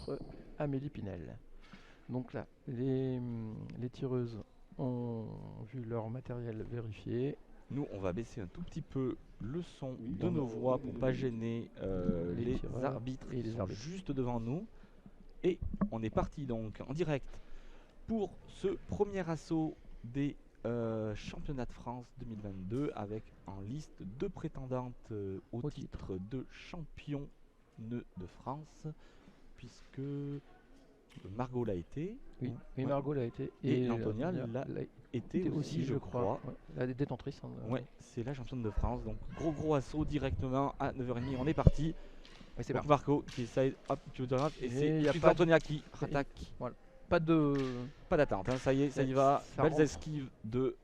contre Amélie Pinel. Donc là, les tireuses ont vu leur matériel vérifié. Nous, on va baisser un tout petit peu le son de nos voix pour pas gêner les arbitres et qui les sont arbitres. juste devant nous. Et on est parti donc en direct pour ce premier assaut des championnats de France 2022 avec en liste deux prétendantes au titre de championne de France, puisque Margot l'a été. Oui, et Margot l'a été. Et Antonia l'a été aussi, je crois. Ouais, la détentrice. Ouais, c'est la championne de France. Donc gros assaut directement à 9h30. On est parti. Ouais, c'est Marco qui essaye, hop, tu veux et c'est Antonia qui attaque. Voilà. Pas d'attente, hein. Ça y est, ça y va. Belles esquives de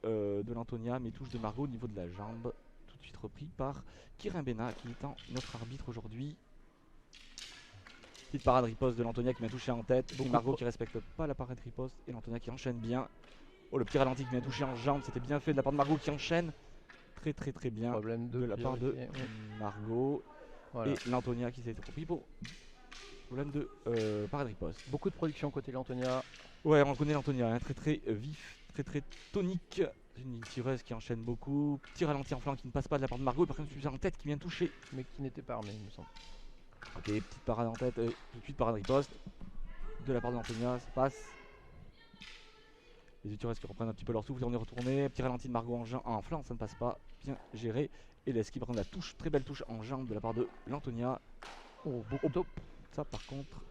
l'Antonia, mais touche de Margot au niveau de la jambe. Tout de suite repris par Kirin Bena qui est notre arbitre aujourd'hui. Petite parade riposte de l'Antonia qui vient toucher en tête. Et Margot qui respecte pas la parade riposte. Et l'Antonia qui enchaîne bien. Oh, le petit ralenti qui vient toucher en jambe. C'était bien fait de la part de Margot qui enchaîne. Très bien. Problème de la part de Margot. Voilà. Et l'Antonia qui s'est été repris pour problème de parade riposte. Beaucoup de production côté l'Antonia. Ouais, on connaît l'Antonia, hein, très vif, très tonique. Une tireuse qui enchaîne beaucoup. Petit ralenti en flanc qui ne passe pas de la part de Margot. Et par contre, celui en tête qui vient toucher. Mais qui n'était pas armé, il me semble. Ok, petite parade en tête, tout de suite parade riposte. De la part de l'Antonia, ça passe. Les tireuses qui reprennent un petit peu leur souffle, on est retourné. Petit ralenti de Margot en flanc, ça ne passe pas. Bien géré. Et l'esquive prend la touche, très belle touche en jambe de la part de l'Antonia. Oh, beaucoup top. Ça par contre,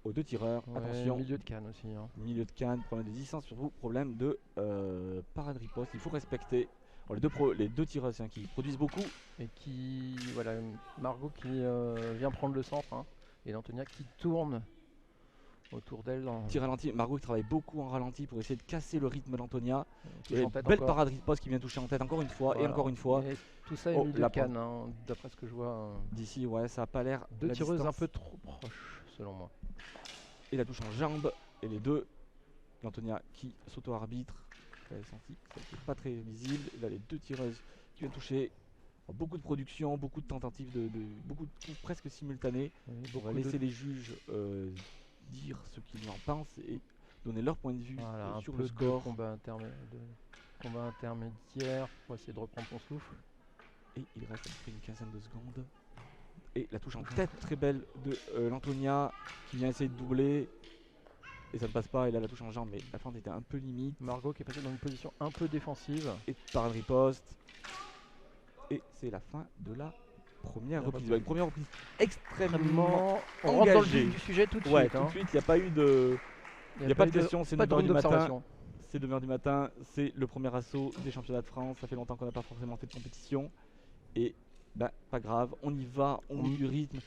aux deux tireurs, ouais, attention. Milieu de canne aussi. Hein. Milieu de canne, problème de distance sur vous, problème de parade riposte. Il faut respecter les deux tireuses qui produisent beaucoup. Et qui, voilà, Margot qui vient prendre le centre. Hein, et l'Antonia qui tourne autour d'elle. Petit ralenti, Margot qui travaille beaucoup en ralenti pour essayer de casser le rythme de l'Antonia. Belle parade riposte qui vient toucher en tête encore une fois, voilà. Et encore une fois. Et tout ça est milieu de canne, hein, d'après ce que je vois. D'ici, ouais, ça n'a pas l'air. Deux tireuses un peu trop proches, selon moi. Et la touche en jambe, et les deux. L'Antonia qui s'auto-arbitre. Vous avez senti que c'était pas très visible. Et là, les deux tireuses qui viennent toucher. Beaucoup de production, beaucoup de tentatives, beaucoup de coups presque simultanés. Oui, on va laisser les juges dire ce qu'ils en pensent et donner leur point de vue sur le score. Combat intermédiaire pour essayer de reprendre son souffle. Et il reste à peu près une quinzaine de secondes. Et la touche en tête très belle de l'Antonia qui vient essayer de doubler. Et ça ne passe pas, et là la touche en jambe, mais la fente était un peu limite. Margot qui est passée dans une position un peu défensive. Et parade riposte. Et c'est la fin de la première reprise. Une première reprise extrêmement on rentre dans le vif du sujet tout de suite. Tout de suite, il n'y a pas eu de. Il n'y a pas de question, c'est 9h du matin. C'est 9h du matin, c'est le premier assaut des championnats de France. Ça fait longtemps qu'on n'a pas forcément fait de compétition. Et bah, pas grave, on y va, on met du rythme.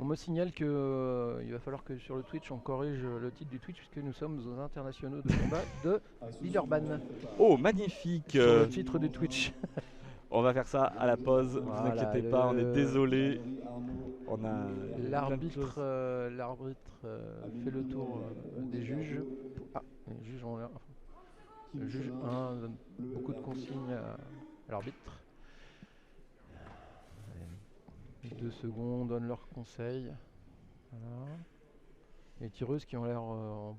On me signale qu'il va falloir que sur le Twitch on corrige le titre du Twitch puisque nous sommes aux internationaux de combat de Villeurbanne. Oh, magnifique! Sur le titre du Twitch. On va faire ça à la pause, ne vous inquiétez pas, on est désolé. On a l'arbitre fait le tour des juges. Ah, les juges ont l'air. Le juge 1 donne beaucoup de consignes à l'arbitre. 2 secondes, donnent leurs conseils. Voilà. Les tireuses qui ont l'air en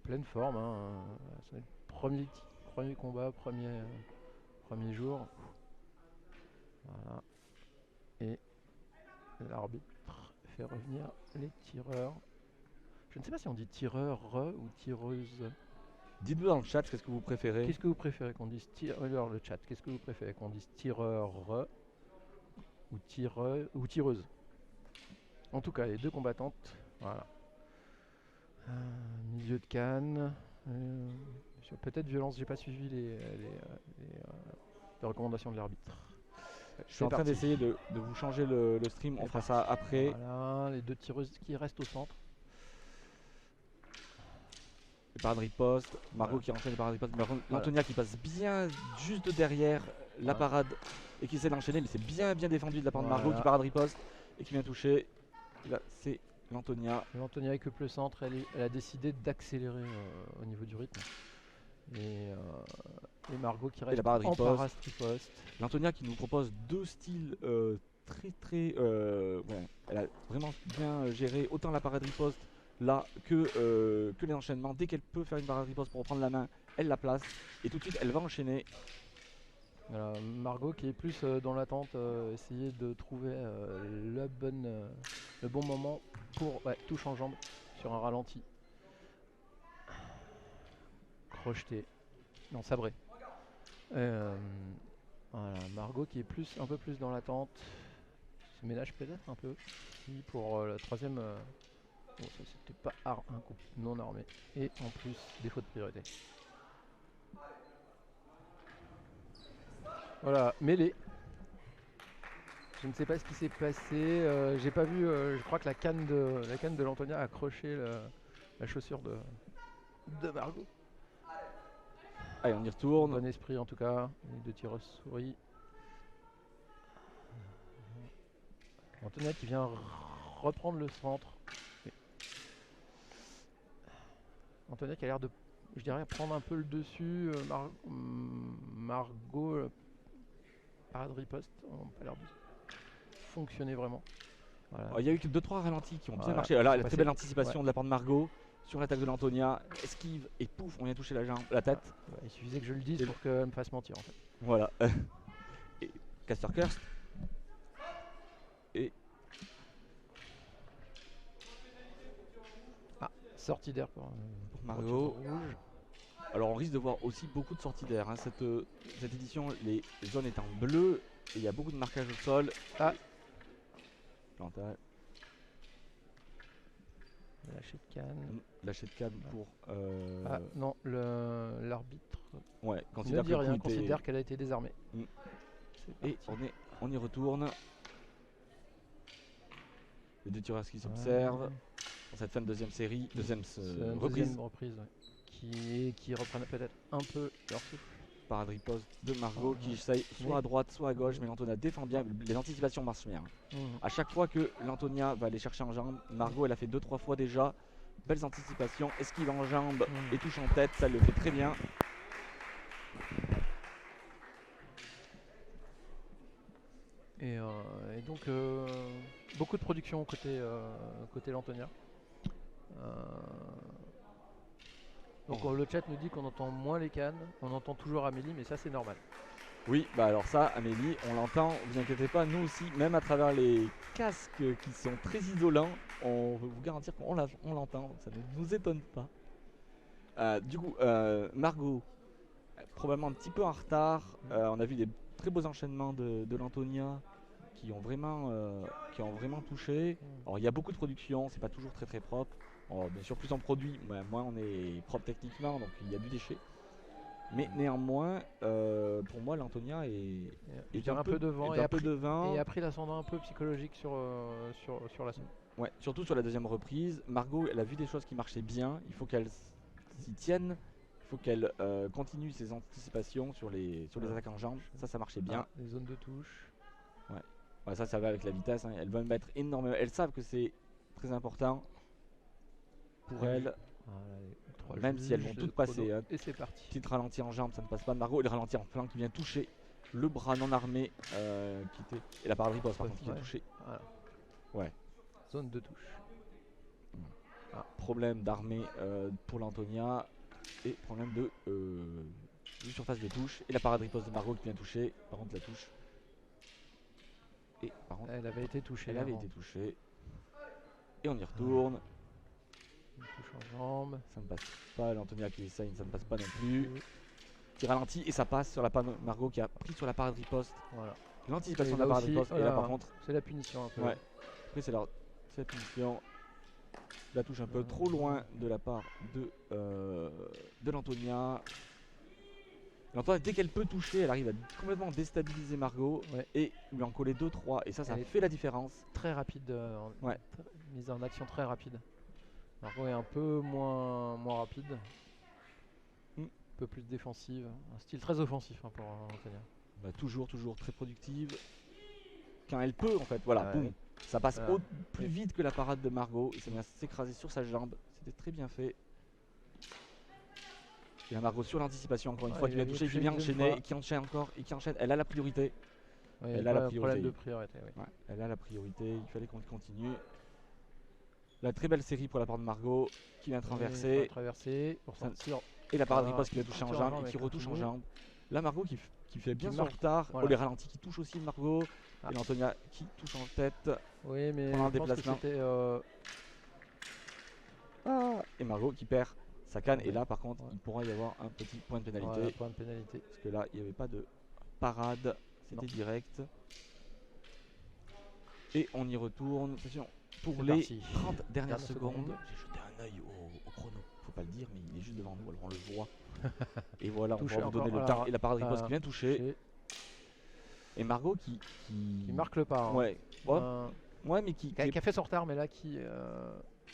pleine forme. Hein. C'est le premier combat, premier jour. Voilà. Et l'arbitre fait revenir les tireurs. Je ne sais pas si on dit tireur ou tireuse. Dites-nous dans le chat qu'est-ce que vous préférez. Qu'est-ce que vous préférez qu'on dise alors le chat, qu'est-ce que vous préférez qu'on dise tireur ou tireuse. En tout cas, les deux combattantes. Voilà. Milieu de canne. Peut-être violence, j'ai pas suivi les recommandations de l'arbitre. Je suis en train d'essayer de vous changer le stream, on fera ça après. Voilà, les deux tireuses qui restent au centre. Les parades riposte, Margot qui enchaîne les parades riposte, l'Antonia qui passe bien juste derrière la parade et qui essaie d'enchaîner, mais c'est bien défendu de la part de Margot qui parade riposte et qui vient toucher. Là, c'est l'Antonia. L'Antonia occupe le centre, elle a décidé d'accélérer au niveau du rythme. Et Margot qui reste en parade riposte. L'Antonia qui nous propose deux styles très elle a vraiment bien géré autant la parade riposte là que les enchaînements. Dès qu'elle peut faire une parade riposte pour reprendre la main, elle la place et tout de suite elle va enchaîner. Voilà, Margot qui est plus dans l'attente, essayer de trouver le bon moment pour touche en jambe sur un ralenti. Crocheté. Non, sabré. Voilà, Margot qui est un peu plus dans l'attente. Se ménage peut-être un peu. Puis pour le troisième. Bon, ça c'était pas un coup non armé. Et en plus, défaut de priorité. Voilà, mêlée. Je ne sais pas ce qui s'est passé. J'ai pas vu. Je crois que la canne de l'Antonia a accroché la chaussure de Margot. Allez, on y retourne. Bon esprit en tout cas. Les deux tireuses souris. Antonia qui vient reprendre le centre. Antonia qui a l'air de, je dirais, prendre un peu le dessus. Margot, parade riposte, n'a pas l'air de fonctionner vraiment. Voilà. Il y a eu que 2-3 ralentis qui ont bien Voilà, marché. Là, la passé. très belle anticipation de la part de Margot sur l'attaque de l'Antonia. Esquive et pouf, on vient toucher la tête. Ouais, il suffisait que je le dise pour qu'elle me fasse mentir en fait. Voilà. Et Caster Curse. Et sortie d'air pour Margot. Rouge. Alors on risque de voir aussi beaucoup de sorties d'air. Hein. Cette édition, les zones étant bleues, et il y a beaucoup de marquage au sol. Plantage. Lâcher de canne. Lâcher de canne pour. Non, l'arbitre. Ouais, Ne dit rien, considère qu'elle a été désarmée. Et on y retourne. Les deux tireurs qui s'observent. Dans cette fin de deuxième série, deuxième reprise. Qui reprennent peut-être un peu leur souffle. Parade riposte de Margot qui essaye soit à droite soit à gauche, mais l'Antonia défend bien, les anticipations marchent bien. À chaque fois que l'Antonia va aller chercher en jambe, Margot elle a fait 2-3 fois déjà, belles anticipations, esquive en jambe et touche en tête, ça le fait très bien. Et donc beaucoup de production côté l'Antonia. Donc le chat nous dit qu'on entend moins les cannes, on entend toujours Amélie, mais ça c'est normal. Oui, bah alors ça, Amélie, on l'entend, vous inquiétez pas, nous aussi, même à travers les casques qui sont très isolants, on veut vous garantir qu'on l'entend, ça ne nous étonne pas. Du coup, Margot, probablement un petit peu en retard, on a vu des très beaux enchaînements de l'Antonia qui ont vraiment touché. Alors il y a beaucoup de production, c'est pas toujours très très propre. Alors, bien sûr, plus on produit, moins on est propre techniquement, donc il y a du déchet. Mais néanmoins, pour moi, l'Antonia est un peu devant et a pris l'ascendant un peu psychologique sur la scène. Ouais, surtout sur la deuxième reprise. Margot, elle a vu des choses qui marchaient bien. Il faut qu'elle s'y tienne. Il faut qu'elle continue ses anticipations sur les attaques en jambes. Ça marchait bien. Les zones de touche. Ouais, ça va avec la vitesse. Hein. Elles vont mettre énormément. Elles savent que c'est très important pour elles. Même si elles vont toutes passer. Hein. Et c'est parti. Petite ralenti en jambe, ça ne passe pas de Margot. Et le ralenti en flanc qui vient toucher le bras non armé qui était. Et la parade riposte par contre qui vient toucher. Voilà. Ouais. Zone de touche. Problème d'armée pour l'Antonia. Et problème de surface de touche. Et la parade riposte de Margot qui vient toucher. Par contre la touche. Et par contre. Elle avait été touchée. Elle avait été touchée. Et on y retourne. Une touche en jambe. Ça ne passe pas. L'Antonia qui essaye, ça ne passe pas non plus. Petit ralenti et ça passe sur la panne Margot qui a pris sur la parade riposte. Voilà. L'anticipation de la parade riposte. Et là par contre. C'est la punition un peu. Ouais. Après c'est la punition. La touche un peu trop loin de la part de l'Antonia. L'Antonia, dès qu'elle peut toucher, elle arrive à complètement déstabiliser Margot et lui en coller 2-3. Et ça fait la différence. Très rapide, mise en action très rapide. Margot est un peu moins rapide. Un peu plus défensive. Un style très offensif pour Antonia. Bah, toujours très productive. Quand elle peut en fait, voilà, boum. Ça passe plus vite que la parade de Margot. Il s'est bien s'écraser sur sa jambe. C'était très bien fait. Et la Margot sur l'anticipation encore une fois qui vient toucher, qui vient enchaîner, qui enchaîne encore et qui enchaîne. Elle a la priorité. Elle a la priorité. Elle a la priorité. Il fallait qu'on continue. La très belle série pour la part de Margot qui vient traverser. Traverser, pour sortir. Et la parade Voilà, riposte qui va toucher en toucher en jambe jambe et qui avec retouche en continue. jambe. Là, Margot qui fait bien Qui son marque, retard. voilà. Oh, les ralentis qui touchent aussi Margot. Ah. Et l'Antonia qui touche en tête. Oui, mais Pendant un je pense que déplacement. c'était. Et Margot qui perd sa canne. Ouais. Et là, par contre, Ouais. il pourra y avoir un petit point de pénalité. Voilà, point de pénalité. Parce que là, il n'y avait pas de parade. C'était direct. Et on y retourne. Attention, pour les Parti. 30 dernières secondes. secondes. J'ai jeté un œil au chrono. Faut pas le dire, mais il est juste devant nous, alors on le voit. Et voilà, on Touché va vous donner encore, le alors, temps. Et la parade riposte qui vient toucher. Et Margot qui marque le pas. Hein. Ouais. Ouais, mais qui a fait son retard, mais là qui.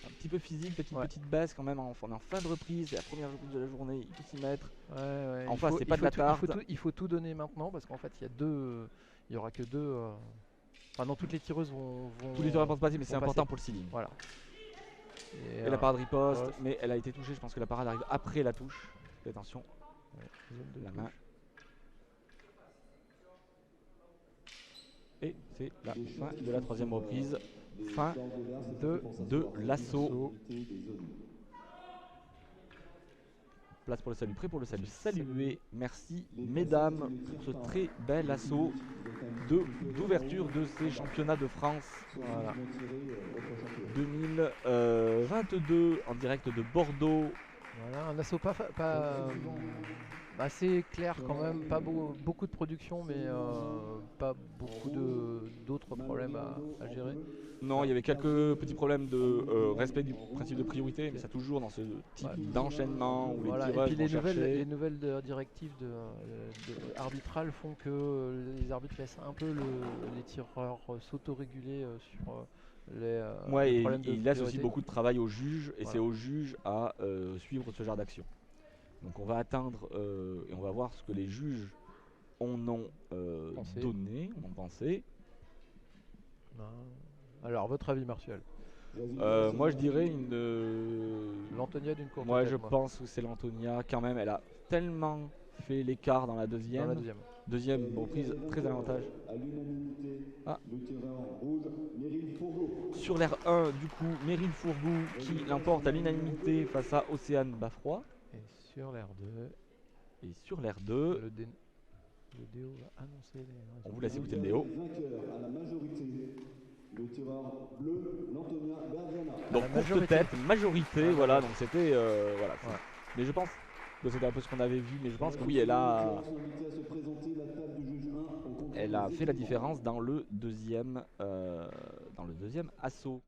Un petit peu physique, petite baisse quand même. On est en fin de reprise, c'est la première reprise de la journée, il faut s'y mettre. Ouais. En face, c'est pas de la tarte. Il faut tout donner maintenant parce qu'en fait, il y aura que deux. Enfin, non, toutes les tireuses vont. Tous les tireurs pensent passer, mais c'est important passer. pour le ceiling. Voilà. Et la parade riposte, mais elle a été touchée. Je pense que la parade arrive après la touche. Fais attention. La main. Et c'est la fin de la troisième reprise. Fin de l'assaut. Place pour le salut, prêt pour le salut. Saluez, merci mesdames pour ce très bel assaut d'ouverture de ces championnats de France. Voilà. 2022 en direct de Bordeaux. Voilà, un assaut pas assez clair quand même, pas beaucoup de production, mais pas beaucoup d'autres problèmes à gérer. Non, il y avait quelques petits problèmes de respect du principe de priorité, mais ça toujours dans ce type d'enchaînement où les tireurs et puis vont les nouvelles directives arbitrales font que les arbitres laissent un peu les tireurs s'autoréguler sur les problèmes de il laisse aussi priorité. beaucoup de travail aux juges, et c'est aux juges à suivre ce genre d'action. Donc on va attendre et on va voir ce que les juges en ont donné, en ont pensé. Alors, votre avis, Martial? Moi je dirais l'Antonia d'une courte Moi tête, je pense que c'est l'Antonia quand même. Elle a tellement fait l'écart dans la deuxième. Deuxième reprise, très avantage. Sur l'air 1, du coup, Meryl Fourgou qui l'emporte à l'unanimité face à Océane Baffroy. Et sur l'air 2. Le DO va annoncer les résultats. On vous laisse écouter le DO. Le tireur bleu, l'Antonia Berdiana. Donc courte tête, majorité, voilà, donc c'était voilà. Mais je pense que c'était un peu ce qu'on avait vu, mais je pense que oui, elle a fait la différence dans le deuxième assaut.